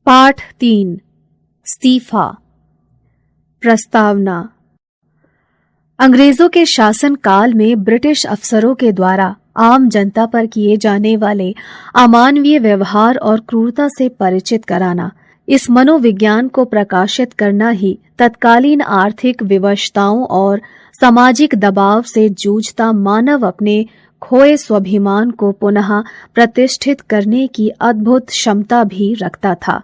पाठ 3 इस्तीफा। प्रस्तावना। अंग्रेजों के शासन काल में ब्रिटिश अफसरों के द्वारा आम जनता पर किए जाने वाले अमानवीय व्यवहार और क्रूरता से परिचित कराना, इस मनोविज्ञान को प्रकाशित करना ही तत्कालीन आर्थिक विवशताओं और सामाजिक दबाव से जूझता मानव अपने खोए स्वाभिमान को पुनः प्रतिष्ठित करने की अद्भुत क्षमता भी रखता था।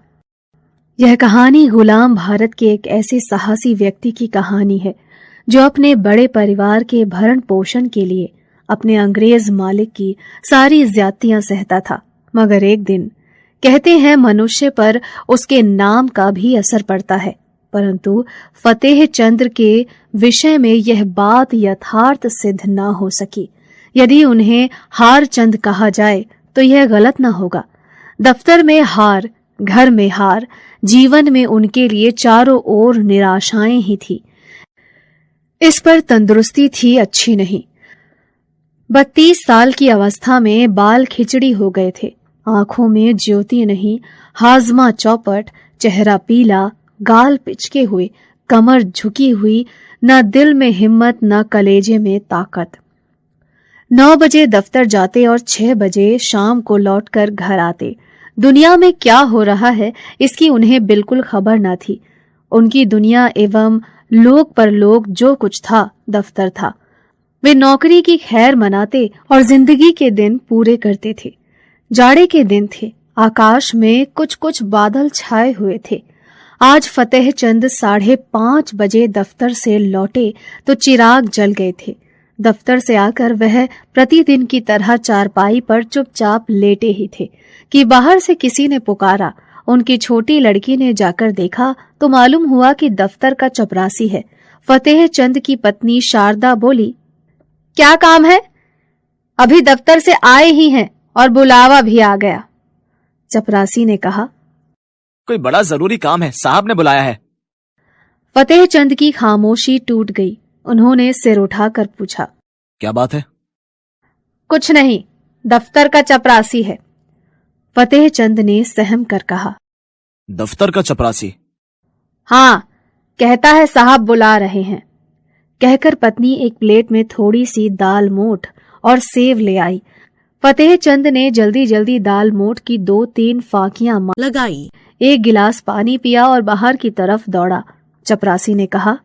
यह कहानी गुलाम भारत के एक ऐसे साहसी व्यक्ति की कहानी है जो अपने बड़े परिवार के भरण पोषण के लिए अपने अंग्रेज मालिक की सारी ज्यादतियां सहता था, मगर एक दिन कहते हैं मनुष्य पर उसके नाम का भी असर पड़ता है। परंतु फतेह चंद्र के विषय में यह बात यथार्थ सिद्ध न हो सकी। यदि उन्हें हार चंद कहा जाए तो यह गलत न होगा। दफ्तर में हार, घर में हार, जीवन में उनके लिए चारों ओर निराशाएं ही थी। इस पर तंदुरुस्ती थी अच्छी नहीं। 32 साल की अवस्था में बाल खिचड़ी हो गए थे, आंखों में ज्योति नहीं, हाजमा चौपट, चेहरा पीला, गाल पिचके हुए, कमर झुकी हुई, न दिल में हिम्मत न कलेजे में ताकत। 9 बजे दफ्तर जाते और 6 बजे शाम को लौटकर घर आते। दुनिया में क्या हो रहा है इसकी उन्हें बिल्कुल खबर न थी। उनकी दुनिया एवं लोग परलोक जो कुछ था दफ्तर था। वे नौकरी की खैर मनाते और जिंदगी के दिन पूरे करते थे। जाड़े के दिन थे, आकाश में कुछ कुछ बादल छाए हुए थे। आज फतेह चंद 5:30 बजे दफ्तर से लौटे तो चिराग जल गए थे। दफ्तर से आकर वह प्रतिदिन की तरह चारपाई पर चुपचाप लेटे ही थे कि बाहर से किसी ने पुकारा। उनकी छोटी लड़की ने जाकर देखा तो मालूम हुआ कि दफ्तर का चपरासी है। फतेह चंद की पत्नी शारदा बोली, क्या काम है? अभी दफ्तर से आए ही हैं और बुलावा भी आ गया। चपरासी ने कहा, कोई बड़ा जरूरी काम है, साहब ने बुलाया है। फतेह चंद की खामोशी टूट गई। उन्होंने सिर उठाकर पूछा, क्या बात है? कुछ नहीं, दफ्तर का चपरासी है। फतेह चंद ने सहम कर कहा, दफ्तर का चपरासी? हाँ, कहता है साहब बुला रहे हैं। कहकर पत्नी एक प्लेट में थोड़ी सी दाल मोठ और सेव ले आई। फतेह चंद ने जल्दी जल्दी दाल मोठ की 2-3 फाकियां लगाई, एक गिलास पानी पिया और बाहर की तरफ दौड़ा। चपरासी ने कहा,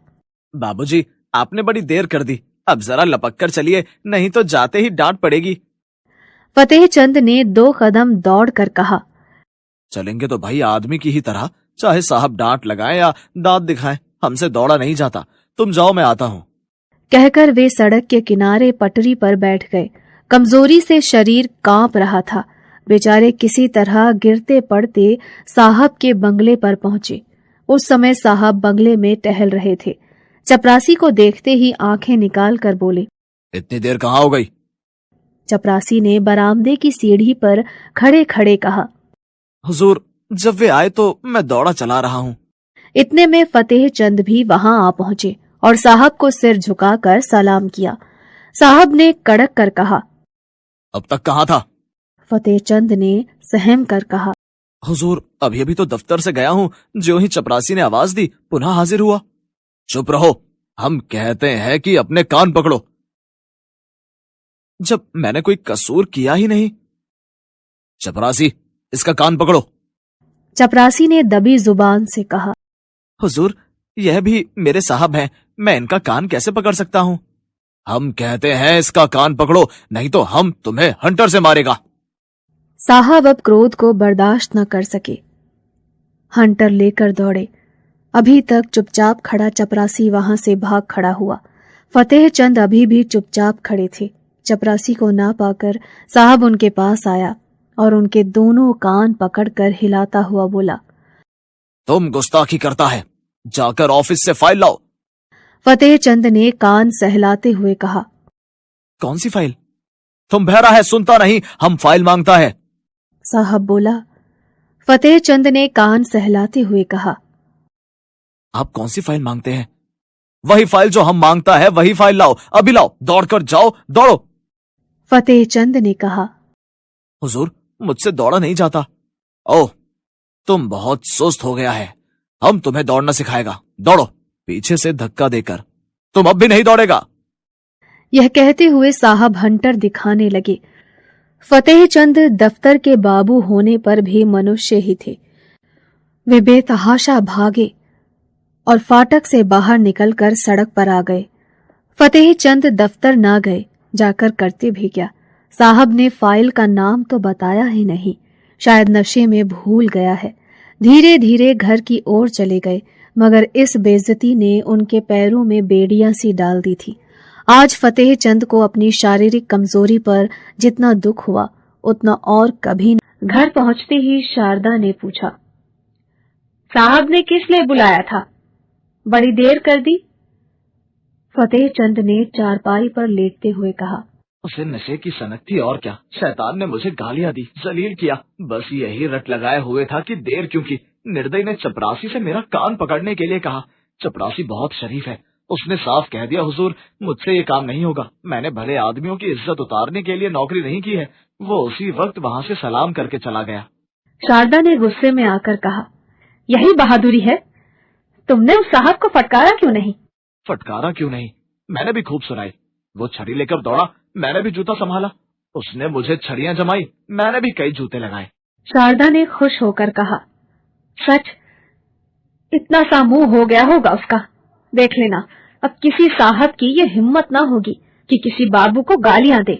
बाबूजी, आपने बड़ी देर कर दी, अब जरा लपक कर चलिए, नहीं तो जाते ही डांट पड़ेगी। फतेह चंद ने 2 कदम दौड़ कर कहा, चलेंगे तो भाई आदमी की ही तरह, चाहे साहब डांट लगाएं या दांत दिखाएं, हमसे दौड़ा नहीं जाता। तुम जाओ, मैं आता हूँ। कहकर वे सड़क के किनारे पटरी पर बैठ गए। कमजोरी से शरीर कांप रहा था। बेचारे किसी तरह गिरते पड़ते साहब के बंगले पर पहुंचे। उस समय साहब बंगले में टहल रहे थे। चपरासी को देखते ही आंखें निकाल कर बोले, इतनी देर कहाँ हो गई? चपरासी ने बरामदे की सीढ़ी पर खड़े खड़े कहा, हुजूर, जब वे आए तो मैं दौड़ा चला रहा हूँ। इतने में फतेह चंद भी वहां आ पहुंचे और साहब को सिर झुकाकर सलाम किया। साहब ने कड़क कर कहा, अब तक कहाँ था? फतेह चंद ने सहम कर कहा, हुजूर, अभी अभी तो दफ्तर से गया हूँ। जो ही चपरासी ने आवाज दी, पुनः हाजिर हुआ। चुप रहो, हम कहते हैं कि अपने कान पकड़ो, जब मैंने कोई कसूर किया ही नहीं। चपरासी, इसका कान पकड़ो। चपरासी ने दबी जुबान से कहा, हुजूर, यह भी मेरे साहब हैं, मैं इनका कान कैसे पकड़ सकता हूँ? हम कहते हैं इसका कान पकड़ो, नहीं तो हम तुम्हें हंटर से मारेगा। साहब अब क्रोध को बर्दाश्त न कर सके, हंटर लेकर दौड़े। अभी तक चुपचाप खड़ा चपरासी वहां से भाग खड़ा हुआ। फतेह चंद अभी भी चुपचाप खड़े थे। चपरासी को ना पाकर साहब उनके पास आया और उनके दोनों कान पकड़कर हिलाता हुआ बोला, तुम गुस्ताखी करता है, जाकर ऑफिस से फाइल लाओ। फतेह चंद ने कान सहलाते हुए कहा, कौन सी फाइल? तुम बहरा है, सुनता नहीं, हम फाइल मांगता है। साहब बोला। फतेह चंद ने कान सहलाते हुए कहा, आप कौन सी फाइल मांगते हैं? वही फाइल जो हम मांगता है, वही फाइल लाओ, अभी लाओ, दौड़कर जाओ, दौड़ो। फतेह चंद ने कहा, हुजूर, मुझसे दौड़ा नहीं जाता। ओह, तुम बहुत सुस्त हो गया है, हम तुम्हें दौड़ना सिखाएगा, दौड़ो। पीछे से धक्का देकर। तुम अब भी नहीं दौड़ेगा। यह कहते हुए साहब हंटर दिखाने लगे। फतेह चंद दफ्तर के बाबू होने पर भी मनुष्य ही थे। वे बेतहाशा भागे और फाटक से बाहर निकलकर सड़क पर आ गए। फतेह चंद दफ्तर ना गए, जाकर करते भी क्या। साहब ने फाइल का नाम तो बताया ही नहीं, शायद नशे में भूल गया है। धीरे धीरे घर की ओर चले गए, मगर इस बेइज्जती ने उनके पैरों में बेड़ियां सी डाल दी थी। आज फतेह चंद को अपनी शारीरिक कमजोरी पर जितना दुख हुआ उतना और कभी नहीं। घर पहुंचते ही शारदा ने पूछा, साहब ने किस लिए बुलाया था? बड़ी देर कर दी। फतेह चंद ने चारपाई पर लेटते हुए कहा, उसे नशे की सनक थी और क्या। शैतान ने मुझे गालियां दी, जलील किया। बस यही रट लगाए हुए था कि देर क्यों की। निर्दयी ने चपरासी से मेरा कान पकड़ने के लिए कहा। चपरासी बहुत शरीफ है, उसने साफ कह दिया, हुजूर मुझसे ये काम नहीं होगा। मैंने भले आदमियों की इज्जत उतारने के लिए नौकरी नहीं की है। वो उसी वक्त वहाँ से सलाम करके चला गया। शारदा ने गुस्से में आकर कहा, यही बहादुरी है? तुमने उस साहब को फटकारा क्यों नहीं? फटकारा क्यों नहीं, मैंने भी खूब सुनाई। वो छड़ी लेकर दौड़ा, मैंने भी जूता संभाला। उसने मुझे छड़ियां जमाई, मैंने भी कई जूते लगाए। शारदा ने खुश होकर कहा, सच? इतना सा मुंह हो गया होगा उसका। देख लेना, अब किसी साहब की ये हिम्मत ना होगी कि किसी बाबू को गालियां दे।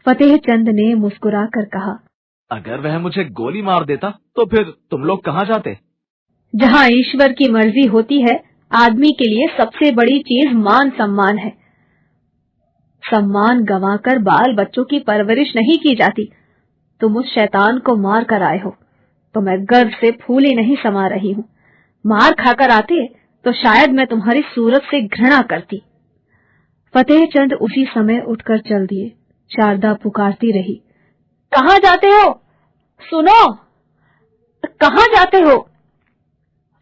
फतेह चंद ने मुस्कुराकर कहा, अगर वह मुझे गोली मार देता तो फिर तुम लोग कहाँ जाते? जहाँ ईश्वर की मर्जी होती है, आदमी के लिए सबसे बड़ी चीज मान सम्मान है। सम्मान गंवाकर बाल बच्चों की परवरिश नहीं की जाती। तुम उस शैतान को मार कर आए हो तो मैं गर्व से फूले नहीं समा रही हूँ। मार खाकर आते तो शायद मैं तुम्हारी सूरत से घृणा करती। फतेह चंद उसी समय उठकर चल दिए। शारदा पुकारती रही, कहाँ जाते हो? सुनो, कहाँ जाते हो?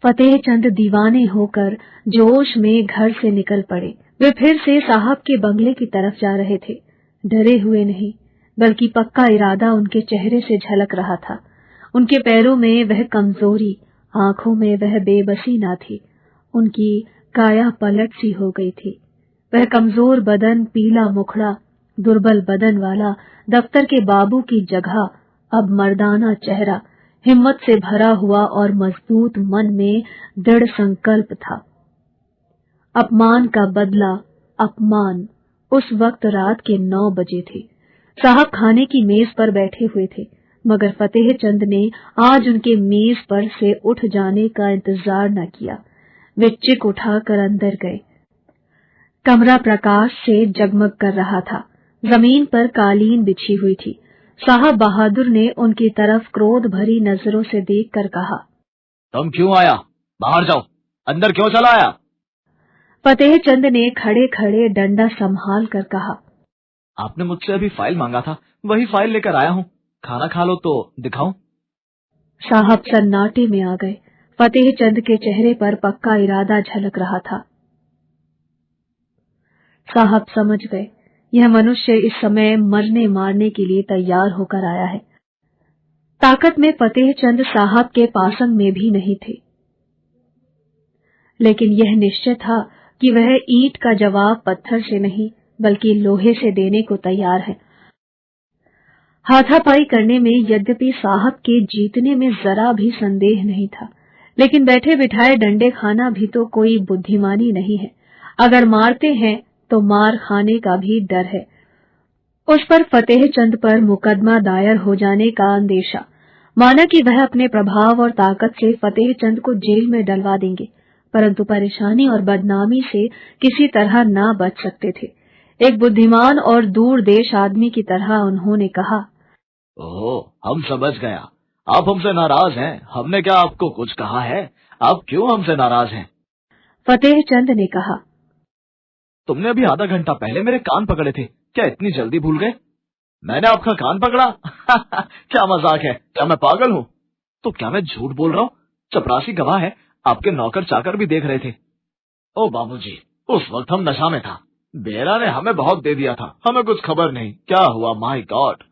फतेह चंद दीवाने होकर जोश में घर से निकल पड़े। वे फिर से साहब के बंगले की तरफ जा रहे थे, डरे हुए नहीं बल्कि पक्का इरादा उनके चेहरे से झलक रहा था। उनके पैरों में वह कमजोरी, आंखों में वह बेबसी ना थी। उनकी काया पलट सी हो गई थी। वह कमजोर बदन, पीला मुखड़ा, दुर्बल बदन वाला दफ्तर के बाबू की जगह अब मर्दाना चेहरा, हिम्मत से भरा हुआ और मजबूत मन में दृढ़ संकल्प था। अपमान का बदला अपमान। उस वक्त रात के 9 बजे थे। साहब खाने की मेज पर बैठे हुए थे, मगर फतेह चंद ने आज उनके मेज पर से उठ जाने का इंतजार न किया। वे चिक उठाकर अंदर गए। कमरा प्रकाश से जगमग कर रहा था। जमीन पर कालीन बिछी हुई थी। साहब बहादुर ने उनकी तरफ क्रोध भरी नजरों से देखकर कहा, तुम क्यों आया? बाहर जाओ। अंदर क्यों चला आया? फतेह चंद ने खड़े खड़े डंडा संभाल कर कहा, आपने मुझसे अभी फाइल मांगा था, वही फाइल लेकर आया हूँ। खाना खा लो तो दिखाऊं? साहब सन्नाटे में आ गए। फतेह चंद के चेहरे पर पक्का इरादा झलक रहा था। साहब समझ गए, यह मनुष्य इस समय मरने मारने के लिए तैयार होकर आया है। ताकत में फतेह चंद साहब के पासन में भी नहीं थे, लेकिन यह निश्चय था कि वह ईंट का जवाब पत्थर से नहीं बल्कि लोहे से देने को तैयार है। हाथापाई करने में यद्यपि साहब के जीतने में जरा भी संदेह नहीं था, लेकिन बैठे बिठाए डंडे खाना भी तो कोई बुद्धिमानी नहीं है। अगर मारते हैं तो मार खाने का भी डर है। उस पर फतेह चंद पर मुकदमा दायर हो जाने का अंदेशा। माना कि वह अपने प्रभाव और ताकत से फतेह चंद को जेल में डलवा देंगे, परंतु परेशानी और बदनामी से किसी तरह ना बच सकते थे। एक बुद्धिमान और दूरदेश आदमी की तरह उन्होंने कहा, ओह, हम समझ गया, आप हमसे नाराज हैं। हमने क्या आपको कुछ कहा है? आप क्यों हमसे नाराज हैं? फतेह चंद ने कहा, तुमने अभी आधा घंटा पहले मेरे कान पकड़े थे, क्या इतनी जल्दी भूल गए? मैंने आपका कान पकड़ा? क्या मजाक है? क्या मैं पागल हूँ? तो क्या मैं झूठ बोल रहा हूँ? चपरासी गवाह है, आपके नौकर चाकर भी देख रहे थे। ओ बाबूजी, उस वक्त हम नशा में था। बेरा ने हमें बहुत दे दिया था, हमें कुछ खबर नहीं क्या हुआ। माय गॉड,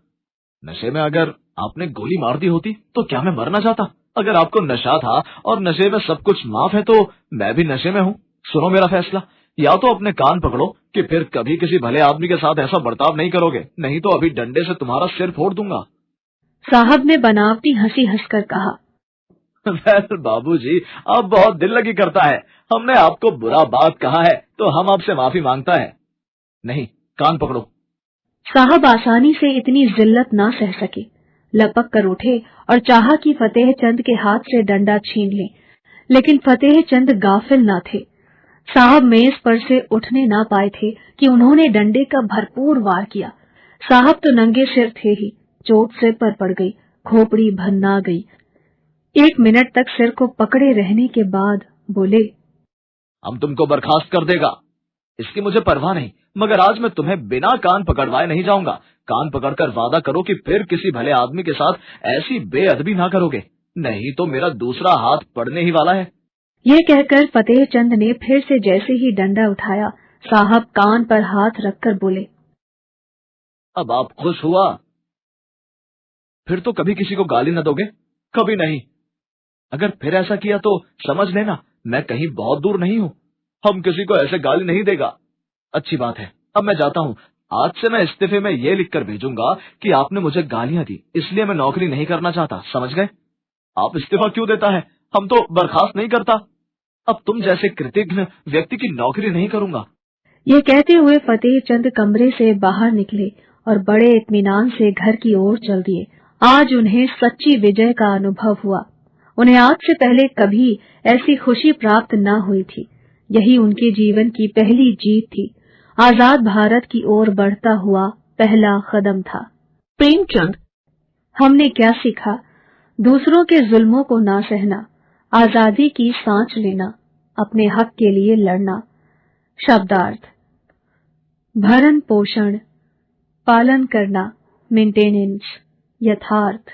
नशे में अगर आपने गोली मार दी होती तो क्या मैं मर ना जाता? अगर आपको नशा था और नशे में सब कुछ माफ है तो मैं भी नशे में हूँ। सुनो मेरा फैसला, या तो अपने कान पकड़ो कि फिर कभी किसी भले आदमी के साथ ऐसा बर्ताव नहीं करोगे, नहीं तो अभी डंडे से तुम्हारा सिर फोड़ दूंगा। साहब ने बनावटी हंसी हंसकर कहा। वेल बाबूजी, आप बहुत दिल लगी करता है। हमने आपको बुरा बात कहा है तो हम आपसे माफी मांगता है। नहीं, कान पकड़ो। साहब आसानी से इतनी जिल्लत ना सह सके, लपक कर उठे और चाहा कि फतेह चंद के हाथ से डंडा छीन लें, लेकिन फतेह चंद गाफिल ना थे। साहब मेज पर से उठने ना पाए थे कि उन्होंने डंडे का भरपूर वार किया। साहब तो नंगे सिर थे ही, चोट सिर पर पड़ गई, खोपड़ी भन्ना गई। 1 मिनट तक सिर को पकड़े रहने के बाद बोले, हम तुमको बर्खास्त कर देगा, इसकी मुझे परवाह नहीं, मगर आज मैं तुम्हें बिना कान पकड़वाए नहीं जाऊंगा। कान पकड़कर वादा करो कि फिर किसी भले आदमी के साथ ऐसी बेअदबी ना करोगे, नहीं तो मेरा दूसरा हाथ पड़ने ही वाला है। यह कहकर फतेह चंद ने फिर से जैसे ही डंडा उठाया, साहब कान पर हाथ रखकर बोले, अब आप खुश हुआ? फिर तो कभी किसी को गाली न दोगे? कभी नहीं। अगर फिर ऐसा किया तो समझ लेना मैं कहीं बहुत दूर नहीं हूँ। हम किसी को ऐसे गाली नहीं देगा। अच्छी बात है, अब मैं जाता हूँ। आज से मैं इस्तीफे में ये लिखकर भेजूंगा कि आपने मुझे गालियां दी, इसलिए मैं नौकरी नहीं करना चाहता, समझ गए? आप इस्तीफा क्यों देता है? हम तो बर्खास्त नहीं करता। अब तुम जैसे कृतज्ञ व्यक्ति की नौकरी नहीं करूंगा। ये कहते हुए फतेह चंद कमरे से बाहर निकले और बड़े इत्मीनान से घर की ओर चल दिए। आज उन्हें सच्ची विजय का अनुभव हुआ। उन्हें आज से पहले कभी ऐसी खुशी प्राप्त न हुई थी। यही उनके जीवन की पहली जीत थी, आजाद भारत की ओर बढ़ता हुआ पहला कदम था। प्रेमचंद, हमने क्या सीखा? दूसरों के जुल्मों को ना सहना, आजादी की सांस लेना, अपने हक के लिए लड़ना। शब्दार्थ: भरण पोषण, पालन करना, मेंटेनेंस, यथार्थ,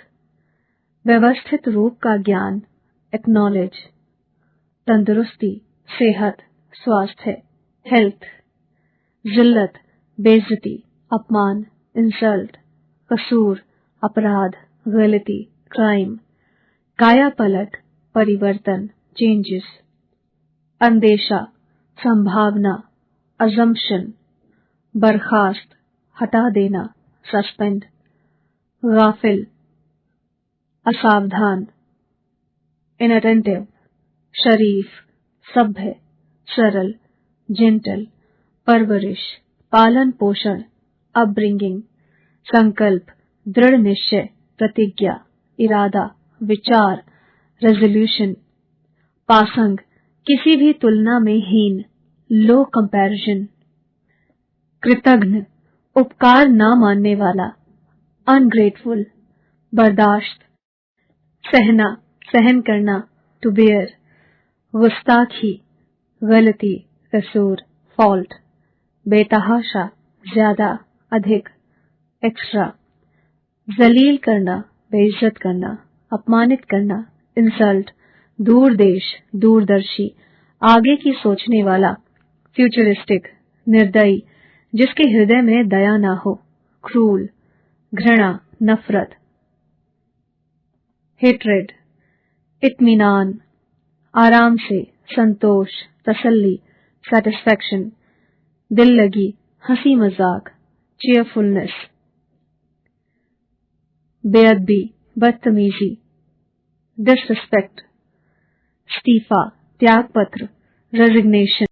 व्यवस्थित रूप का ज्ञान, एक्नॉलेज, तंदुरुस्ती, सेहत, स्वास्थ्य, हेल्थ, जिल्लत, बेइज्जती, अपमान, इंसल्ट, कसूर, अपराध, गलती, क्राइम, काया पलट, परिवर्तन, चेंजेस, अंदेशा, संभावना, अजम्पशन, बर्खास्त, हटा देना, सस्पेंड, गाफिल, असावधान, इनअटेंटिव, शरीफ, सभ्य, सरल, जेंटल, परवरिश, पालन पोषण, अपब्रिंगिंग, संकल्प, दृढ़ निश्चय, प्रतिज्ञा, इरादा, विचार, रेजोल्यूशन, पासंग, किसी भी तुलना में हीन, लो कंपैरिजन, कृतघ्न, उपकार न मानने वाला, अनग्रेटफुल, बर्दाश्त, सहना, सहन करना, टू बेयर, गुस्ताखी, गलती, कसूर, फॉल्ट, बेतहाशा, ज्यादा, अधिक, एक्स्ट्रा, जलील करना, बेइज्जत करना, अपमानित करना, इंसल्ट, दूर देश, दूरदर्शी, आगे की सोचने वाला, फ्यूचरिस्टिक, निर्दयी, जिसके हृदय में दया ना हो, क्रूल, घृणा, नफरत, हेट्रेड, इत्मीनान, आराम से, संतोष, तसल्ली, सेटिस्फैक्शन, दिल लगी, हंसी मजाक, चीयरफुलनेस, बेअदबी, बदतमीजी, डिसरिस्पेक्ट, इस्तीफा, त्यागपत्र, रेजिग्नेशन।